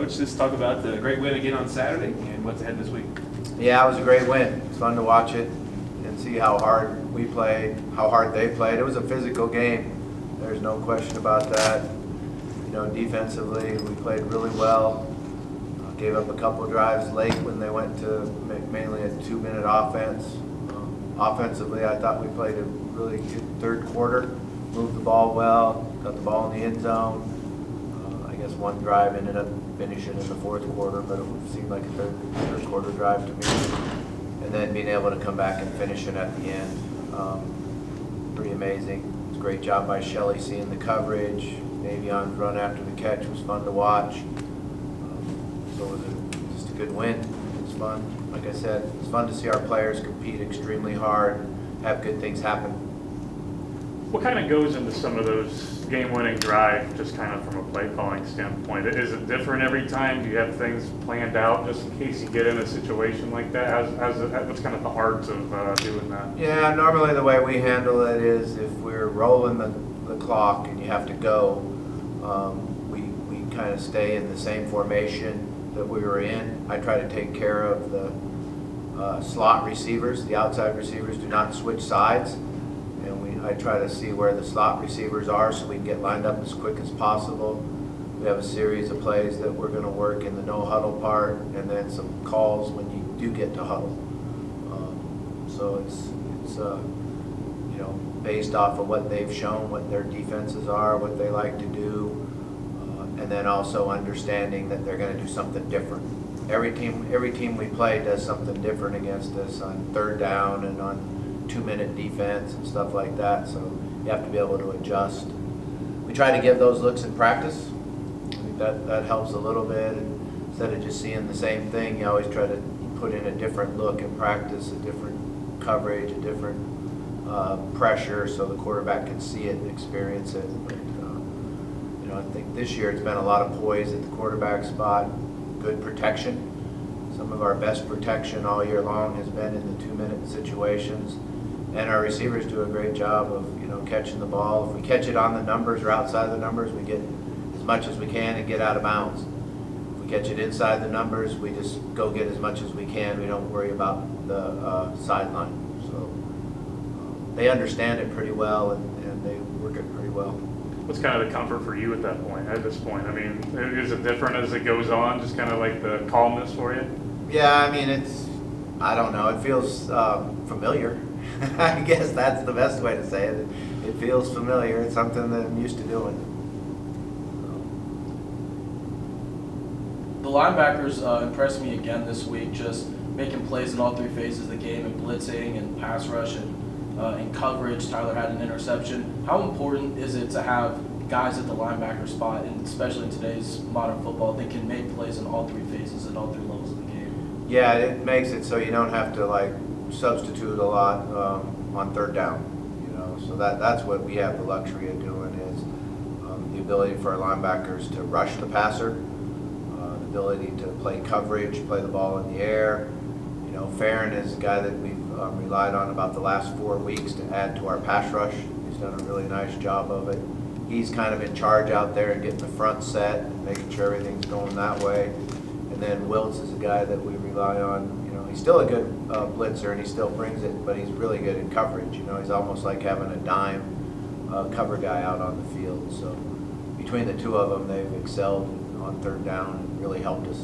Coach, just talk about the great win again on Saturday and what's ahead this week. Yeah, it was a great win. It's fun to watch it and see how hard we played, how hard they played. It was a physical game. There's no question about that. You know, defensively, we played really well. Gave up a couple drives late when they went to mainly a 2-minute offense. Offensively, I thought we played a really good third quarter. Moved the ball well, got the ball in the end zone. I guess one drive ended up finishing in the fourth quarter, but it seemed like a third quarter drive to me. And then being able to come back and finish it at the end, pretty amazing. It's a great job by Shelley seeing the coverage. Davion's run after the catch was fun to watch. So it was just a good win. It was fun. Like I said, it's fun to see our players compete extremely hard, have good things happen. What kind of goes into some of those game-winning drives, just kind of from a play calling standpoint? Is it different every time? Do you have things planned out just in case you get in a situation like that? What's kind of the art of doing that? Yeah, normally the way we handle it is if we're rolling the clock and you have to go, we kind of stay in the same formation that we were in. I try to take care of the slot receivers. The outside receivers do not switch sides. And I try to see where the slot receivers are so we can get lined up as quick as possible. We have a series of plays that we're going to work in the no huddle part, and then some calls when you do get to huddle. So it's you know, based off of what they've shown, what their defenses are, what they like to do, and then also understanding that they're going to do something different. Every team we play does something different against us on third down and on 2-minute defense and stuff like that, so you have to be able to adjust. We try to give those looks in practice. I think that helps a little bit. And instead of just seeing the same thing, you always try to put in a different look in practice, a different coverage, a different pressure, so the quarterback can see it and experience it. But, you know, I think this year it's been a lot of poise at the quarterback spot, good protection. Some of our best protection all year long has been in the 2-minute situations. And our receivers do a great job of, you know, catching the ball. If we catch it on the numbers or outside the numbers, we get as much as we can and get out of bounds. If we catch it inside the numbers, we just go get as much as we can. We don't worry about the sideline. So they understand it pretty well, and they work it pretty well. What's kind of the comfort for you at this point? I mean, is it different as it goes on, just kind of like the calmness for you? Yeah, I mean, I don't know, it feels familiar. I guess that's the best way to say it. It feels familiar. It's something that I'm used to doing. The linebackers impressed me again this week, just making plays in all three phases of the game, and blitzing and pass rush and in coverage. Tyler had an interception. How important is it to have guys at the linebacker spot, and especially in today's modern football, that can make plays in all three phases at all three levels of the game? Yeah, it makes it so you don't have to like substitute a lot on third down. You know, so that's what we have the luxury of doing is the ability for our linebackers to rush the passer, the ability to play coverage, play the ball in the air. You know, Farron is a guy that we've relied on about the last 4 weeks to add to our pass rush. He's done a really nice job of it. He's kind of in charge out there and getting the front set and making sure everything's going that way. And then Wiltz is a guy that we rely on. You know, he's still a good blitzer and he still brings it, but he's really good in coverage. You know, he's almost like having a dime cover guy out on the field. So between the two of them, they've excelled on third down and really helped us.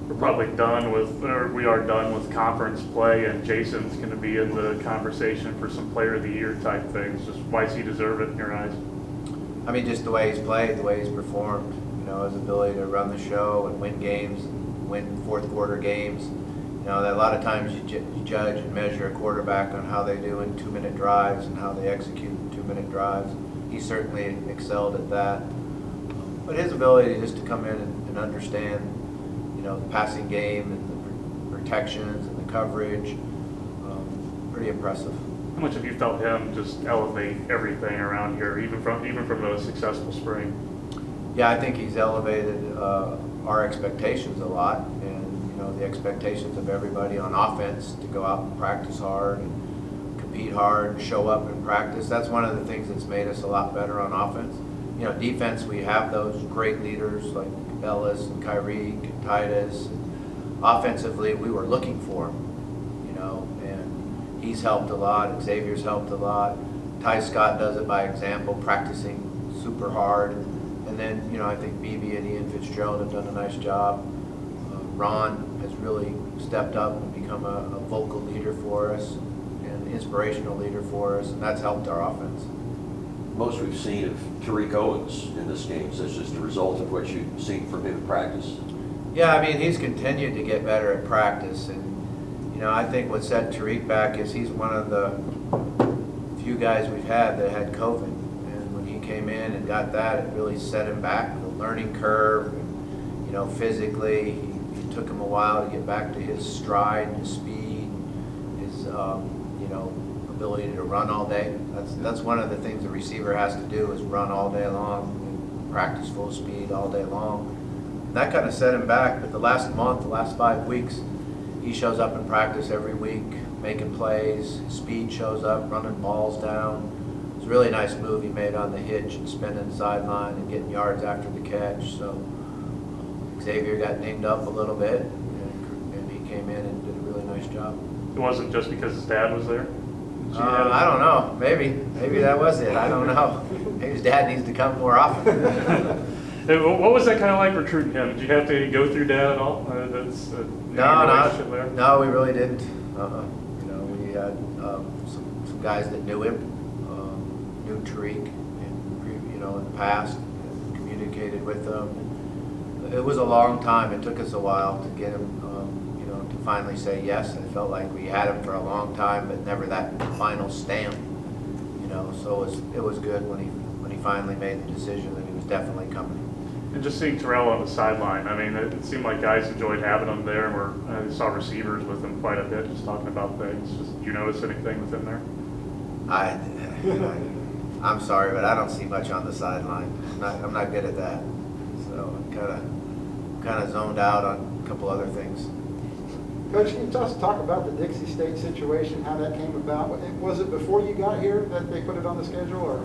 We're probably done with, or we are done with conference play, and Jason's going to be in the conversation for some Player of the Year type things. Just why does he deserve it in your eyes? I mean, just the way he's played, the way he's performed, you know, his ability to run the show and win games, win fourth quarter games. You know, that a lot of times you judge and measure a quarterback on how they do in 2-minute drives and how they execute 2-minute drives. He certainly excelled at that. But his ability just to come in and understand, you know, the passing game and the protections and the coverage, pretty impressive. How much have you felt him just elevate everything around here, even from a successful spring? Yeah, I think he's elevated our expectations a lot, and you know, the expectations of everybody on offense to go out and practice hard and compete hard and show up in practice. That's one of the things that's made us a lot better on offense. You know, defense, we have those great leaders like Ellis and Kyriq and Titus. Offensively, we were looking for him, and he's helped a lot. Xavier's helped a lot. Ty Scott does it by example, practicing super hard. And then, I think BB and Ian Fitzgerald have done a nice job. Ron has really stepped up and become a vocal leader for us and an inspirational leader for us, and that's helped our offense. Most we've seen of Kyriq Owens in this game, is this just a result of what you've seen from him in practice? Yeah, he's continued to get better at practice, and I think what set Tariq back is he's one of the few guys we've had that had COVID, and when he came in and got that, it really set him back. The learning curve, and, physically, it took him a while to get back to his stride, his speed, his ability to run all day. That's one of the things a receiver has to do is run all day long, and practice full speed all day long. And that kind of set him back, but the last month, the last 5 weeks, he shows up in practice every week, making plays. His speed shows up, running balls down. It's a really nice move he made on the hitch and spinning the sideline and getting yards after the catch. So Xavier got named up a little bit, and he came in and did a really nice job. It wasn't just because his dad was there? I don't know. Maybe that was it. I don't know. Maybe his dad needs to come more often. What was that kind of like recruiting him? Did you have to go through dad at all? That's relationship there? No, we really didn't. We had some guys that knew him, knew Tariq, in the past, and communicated with them. It was a long time. It took us a while to get him, to finally say yes. I felt like we had him for a long time, but never that final stamp. So it was good when he finally made the decision that he was definitely coming. And just seeing Terrell on the sideline, it seemed like guys enjoyed having him there, and I saw receivers with him quite a bit, just talking about things. Did you notice anything with him there? I'm sorry, but I don't see much on the sideline. I'm not good at that. So I'm kind of zoned out on a couple other things. Coach, can you just talk about the Dixie State situation, how that came about? Was it before you got here that they put it on the schedule, or?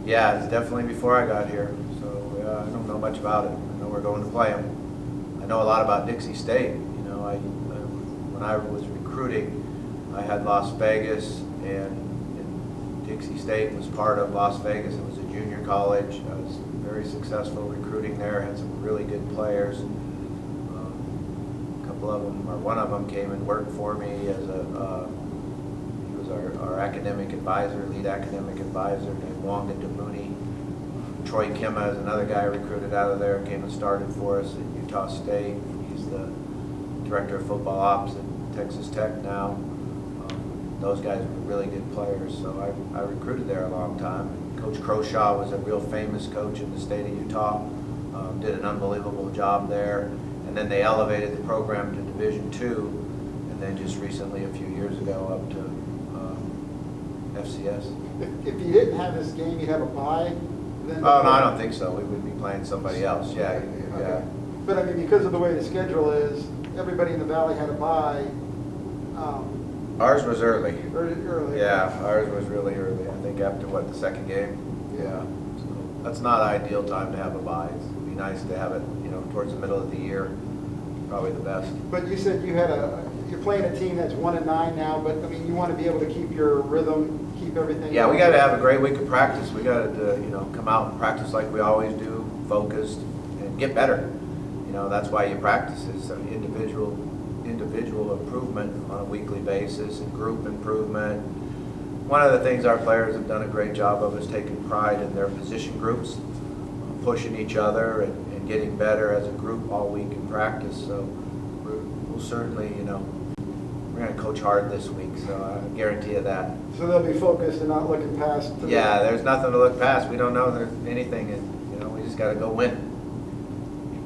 Yeah, it's definitely before I got here. So I don't know much about it. I know we're going to play them. I know a lot about Dixie State. When I was recruiting, I had Las Vegas, and Dixie State was part of Las Vegas. It was a junior college. I was very successful recruiting there. Had some really good players. One of them came and worked for me as he was our academic advisor, lead academic advisor, named Wonga DeMooney. Troy Kimma is another guy recruited out of there, came and started for us at Utah State. He's the director of football ops at Texas Tech now. Those guys were really good players, so I recruited there a long time. Coach Croshaw was a real famous coach in the state of Utah, did an unbelievable job there. And then they elevated the program to Division II, and then just recently, a few years ago, up to FCS. If you didn't have this game, you'd have a bye? Then Oh, no, I don't think so. We would be playing somebody else, yeah. Okay. But because of the way the schedule is, everybody in the Valley had a bye. Ours was early. Early. Yeah, ours was really early. I think after, the second game? Yeah. So that's not an ideal time to have a bye. It'd be nice to have it, towards the middle of the year. Probably the best. But you said you're playing a team that's 1-9 now, but you want to be able to keep your rhythm, keep everything. Yeah, we got to have a great week of practice. We got to, come out and practice like we always do, focused, and get better. That's why you practice. It's an individual improvement on a weekly basis and group improvement. One of the things our players have done a great job of is taking pride in their position groups, pushing each other and getting better as a group all week in practice. So we'll certainly, we're going to coach hard this week, so I guarantee you that. So they'll be focused and not looking past. Yeah, there's nothing to look past. We don't know there's anything, and we just got to go win.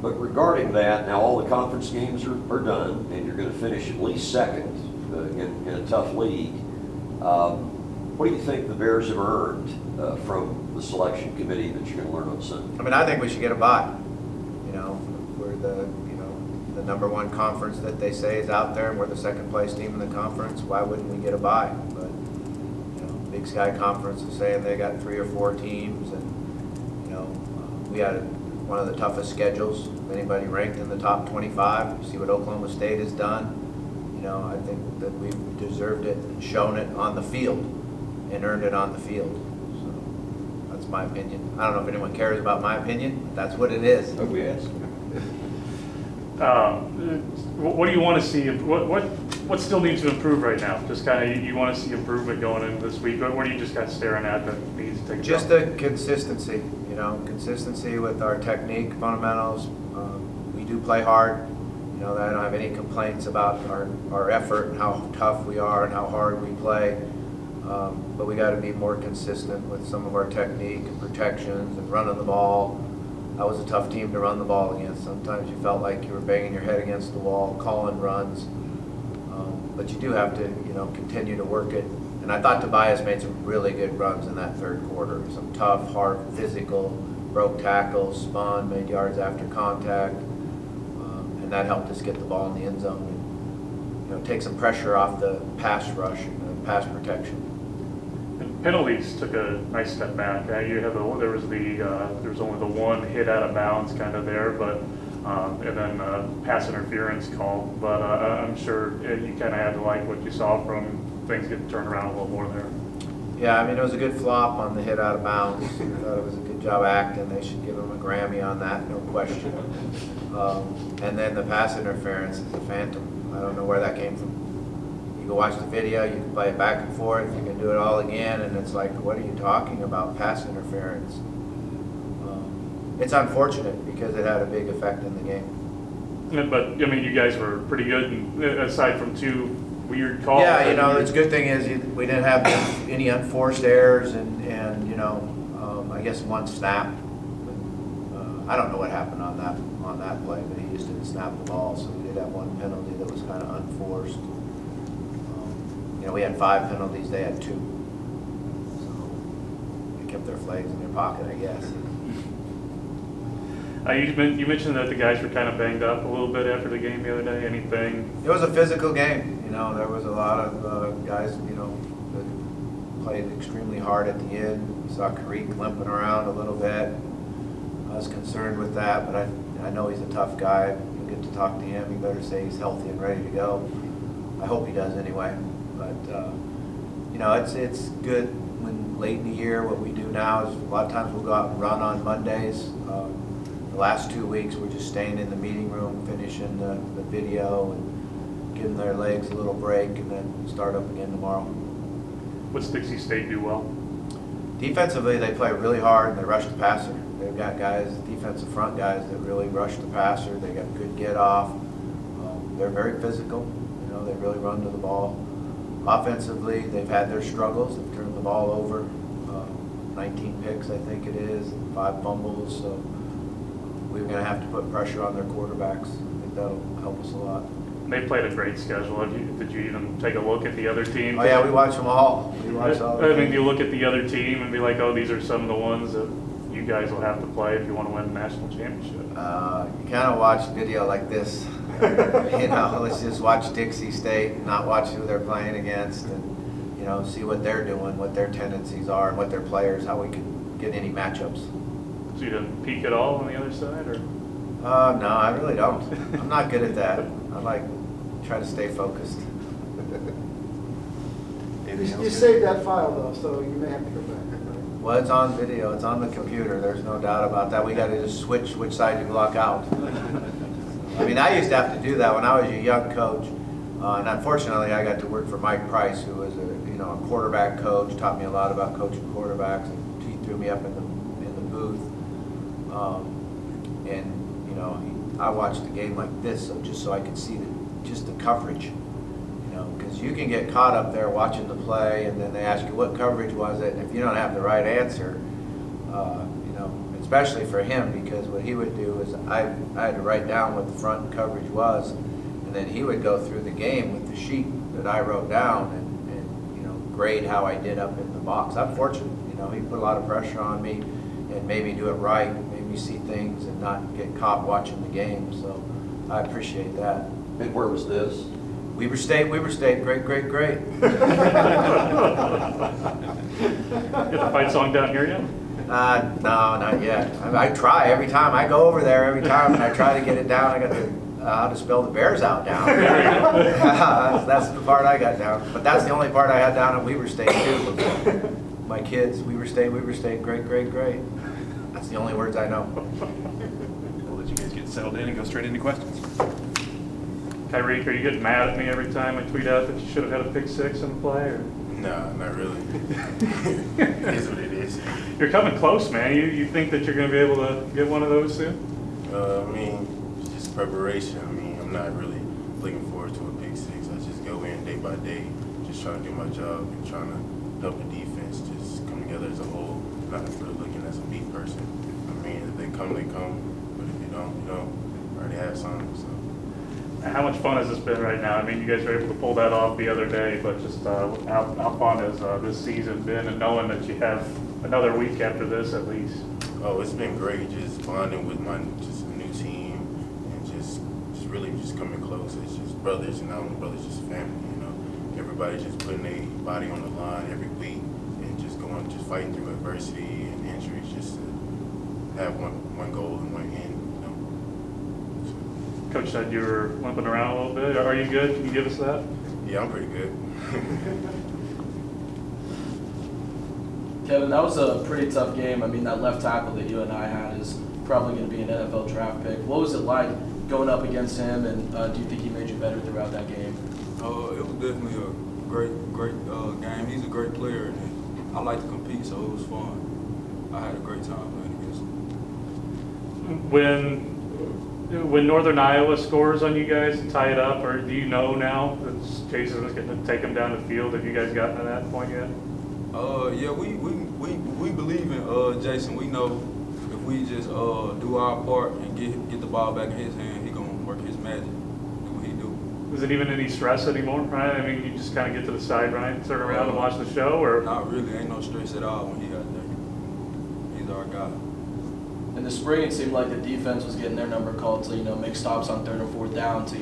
But regarding that, now all the conference games are done, and you're going to finish at least second in a tough league. What do you think the Bears have earned from the selection committee that you're going to learn on Sunday? I think we should get a bye. We're the number one conference that they say is out there, and we're the second place team in the conference. Why wouldn't we get a bye? But Big Sky Conference is saying they got 3 or 4 teams, and we had one of the toughest schedules. Anybody ranked in the top 25, you see what Oklahoma State has done. You know, I think that we've deserved it and shown it on the field and earned it on the field. So that's my opinion. I don't know if anyone cares about my opinion, but that's what it is. Oh, yes. What do you want to see? What still needs to improve right now? Just kind of, you want to see improvement going into this week. What are you just kind of staring at that needs to take? Just the consistency, you know, consistency with our technique, fundamentals. We do play hard. You know, I don't have any complaints about our effort and how tough we are and how hard we play. But we got to be more consistent with some of our technique and protections and running the ball. That was a tough team to run the ball against. Sometimes you felt like you were banging your head against the wall, calling runs. But you do have to, you know, continue to work it. And I thought Tobias made some really good runs in that third quarter. Some tough, hard, physical, broke tackles, spun, made yards after contact. And that helped us get the ball in the end zone and, you know, take some pressure off the pass rush and pass protection. And penalties took a nice step back. You have there was only the one hit out of bounds kind of there, but and then pass interference call. But I'm sure you kind of had to like what you saw from things getting turned around a little more there. Yeah, I mean, it was a good flop on the hit out of bounds. I thought it was a good job acting. They should give him a Grammy on that, no question. And then the pass interference is a phantom. I don't know where that came from. You can watch the video, you can play it back and forth, you can do it all again, and it's like, what are you talking about, pass interference? It's unfortunate because it had a big effect in the game. Yeah, but I mean, you guys were pretty good, and aside from two weird calls. Yeah, you know, the good thing is we didn't have any unforced errors, and you know, I guess one snap. I don't know what happened on that play, but he just didn't snap the ball, so we did have one penalty that was kind of unforced. You know, we had 5 penalties, they had 2. So they kept their flags in their pocket, I guess. You mentioned that the guys were kind of banged up a little bit after the game the other day. Anything? It was a physical game. You know, there was a lot of guys, you know, that played extremely hard at the end. We saw Kyriq limping around a little bit. I was concerned with that, but I know he's a tough guy. You'll get to talk to him. You better say he's healthy and ready to go. I hope he does anyway. But you know, it's good when late in the year. What we do now is a lot of times we'll go out and run on Mondays. The last 2 weeks we're just staying in the meeting room, finishing the video and giving their legs a little break, and then start up again tomorrow. What's Dixie State do well? Defensively, they play really hard and they rush the passer. They've got guys, defensive front guys, that really rush the passer. They got good get off. They're very physical. You know, they really run to the ball. Offensively, they've had their struggles. They've turned the ball over. 19 picks, I think it is, 5 fumbles. So we're going to have to put pressure on their quarterbacks. I think that'll help us a lot. They played a great schedule. Did you even take a look at the other team? Oh yeah, we watch them all. We watch all. I mean, you look at the other team and be like, oh, these are some of the ones that you guys will have to play if you want to win the national championship. You kind of watch video like this. You know, let's just watch Dixie State and not watch who they're playing against, and you know, see what they're doing, what their tendencies are, and what their players, how we can get any matchups. So you didn't peek at all on the other side, or? No, I really don't. I'm not good at that. I try to stay focused. You saved that file though, so you may have to go back. Well, it's on video. It's on the computer. There's no doubt about that. We got to just switch which side you block out. I mean, I used to have to do that when I was a young coach, and unfortunately, I got to work for Mike Price, who was a quarterback coach. Taught me a lot about coaching quarterbacks, and he threw me up in the booth. And you know, I watched the game like this, just so I could see just the coverage. You know, because you can get caught up there watching the play, and then they ask you what coverage was it, and if you don't have the right answer, you know, especially for him, because what he would do is I had to write down what the front coverage was, and then he would go through the game with the sheet that I wrote down and you know, grade how I did up in the box. I'm fortunate, you know, he put a lot of pressure on me and made me do it right, made me see things and not get caught watching the game. So I appreciate that. And where was this? Weber State, great. Get the fight song down here yet? No, not yet. I try every time. I go over there every time and I try to get it down. I got the how to spell the Bears out down. That's the part I got down. But that's the only part I had down at Weber State too. Before. My kids, Weber State, great. That's the only words I know. We'll let you guys get settled in and go straight into questions. Kyriq, are you getting mad at me every time I tweet out that you should have had a pick six in the play? Or? No, not really. It is what it is. You're coming close, man. You think that you're going to be able to get one of those soon? I mean, it's just preparation. I mean, I'm not really looking forward to a pick six. I just go in day by day, just trying to do my job and trying to help the defense just come together as a whole, not really looking as a beat person. I mean, if they come, they come. But if you don't, you don't. I already have some, so. How much fun has this been right now? I mean, you guys were able to pull that off the other day, but just how fun has this season been, and knowing that you have another week after this at least? Oh, it's been great, just bonding with my just a new team and just really just coming close. It's just brothers, and not only brothers, just family, you know. Everybody just putting their body on the line every week and just fighting through adversity and injuries just to have one goal and one end. Coach said you were limping around a little bit. Are you good? Can you give us that? Yeah, I'm pretty good. Kevin, that was a pretty tough game. I mean, that left tackle that you and I had is probably going to be an NFL draft pick. What was it like going up against him, and do you think he made you better throughout that game? It was definitely a great game. He's a great player, and I like to compete, so it was fun. I had a great time playing against him. When Northern Iowa scores on you guys and tie it up, or do you know now that Jason is going to take them down the field? Have you guys gotten to that point yet? Yeah, we believe in Jason. We know if we just do our part and get the ball back in his hand, he gonna work his magic, do what he do. Is it even any stress anymore, right? I mean, you just kind of get to the side, right, turn around and watch the show, or? Not really. Ain't no stress at all when he out there. He's our guy. In the spring, it seemed like the defense was getting their number called to, make stops on 3rd and 4th down to,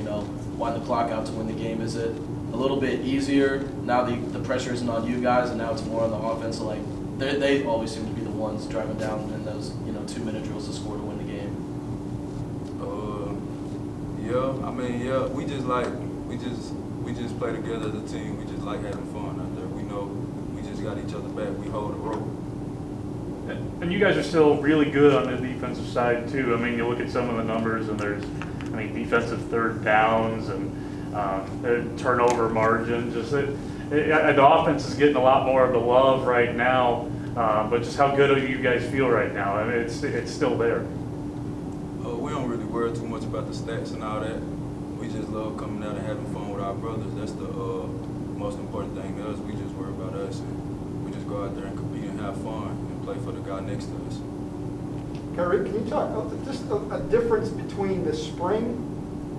wind the clock out to win the game. Is it a little bit easier now the pressure isn't on you guys and now it's more on the offense? So, they always seem to be the ones driving down in those, 2-minute drills to score to win the game. Yeah. I mean, yeah. We just play together as a team. We just like having fun out there. We know we just got each other back. We hold the rope. And you guys are still really good on the defensive side too. I mean, you look at some of the numbers, and there's, defensive 3rd downs and turnover margin. Just the offense is getting a lot more of the love right now. But just how good do you guys feel right now? I mean, it's still there. We don't really worry too much about the stats and all that. We just love coming out and having fun with our brothers. That's the most important thing to us. We just worry about us, and we just go out there and compete and have fun and play for the guy next to us. Kyriq, can you talk just a difference between the spring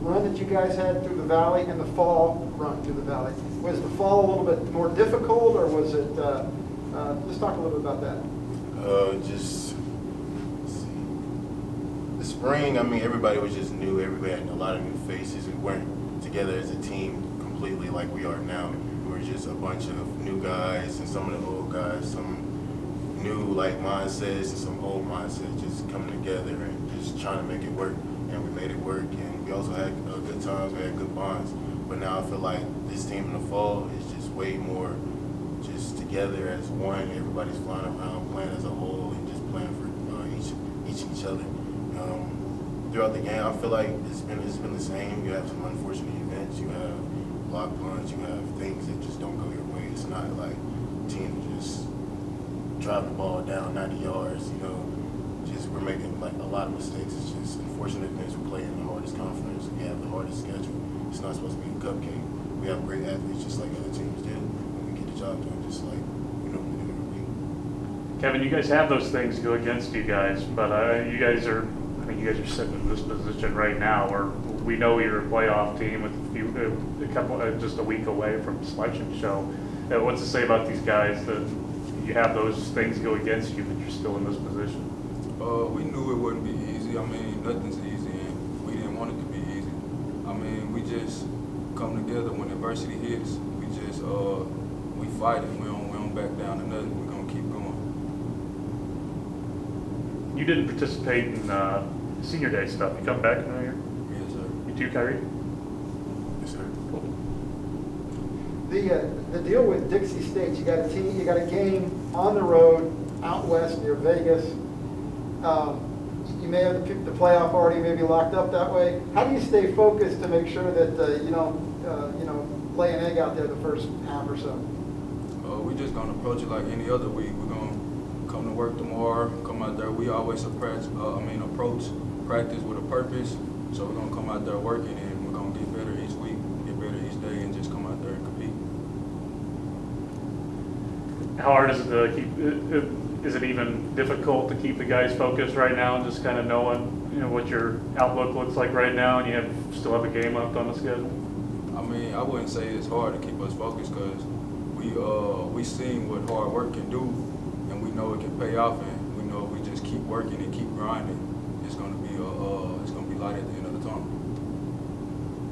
run that you guys had through the valley and the fall run through the valley? Was the fall a little bit more difficult, or was it? Let's talk a little bit about that. Let's see. The spring, everybody was just new. Everybody had a lot of new faces. We weren't together as a team completely like we are now. We were just a bunch of new guys and some of the old guys, some new mindsets and some old mindsets just coming together and just trying to make it work. And we made it work, and we also had good times. We had good bonds. But now I feel like this team in the fall is just way more just together as one. Everybody's flying around, playing as a whole, and just playing for each other. Throughout the game, I feel like it's been the same. You have some unfortunate events. You have block punts. You have things that just don't go your way. It's not like teams just drive the ball down 90 yards. We're making a lot of mistakes. It's just unfortunate things. We play in the hardest conference. We have the hardest schedule. It's not supposed to be a cupcake. We have great athletes just like other teams do, and we get the job done just like we normally do every week. Kevin, you guys have those things go against you guys, but you guys are sitting in this position right now where we know you're a playoff team with just a week away from selection show. What's to say about these guys that you have those things go against you, but you're still in this position? We knew it wouldn't be easy. Nothing's easy, and we didn't want it to be easy. We just come together when adversity hits. We just we fight it. We don't back down to nothing. We're gonna keep going. You didn't participate in senior day stuff. You come back in New Year? Yes, sir. You too, Kyriq? Yes, sir. The deal with Dixie State, you got a team, you got a game on the road out west near Vegas. You may have the playoff already maybe locked up that way. How do you stay focused to make sure that you don't lay an egg out there the first half or so? We just gonna approach it like any other week. We're gonna come to work tomorrow, come out there. We always approach practice with a purpose. So we're gonna come out there working, and we're gonna get better each week, get better each day, and just come out there and compete. How hard is it to keep? Is it even difficult to keep the guys focused right now, and just kind of knowing what your outlook looks like right now, and you still have a game left on the schedule? I mean, I wouldn't say it's hard to keep us focused because we seen what hard work can do, and we know it can pay off, and we know if we just keep working and keep grinding, it's gonna be light at the end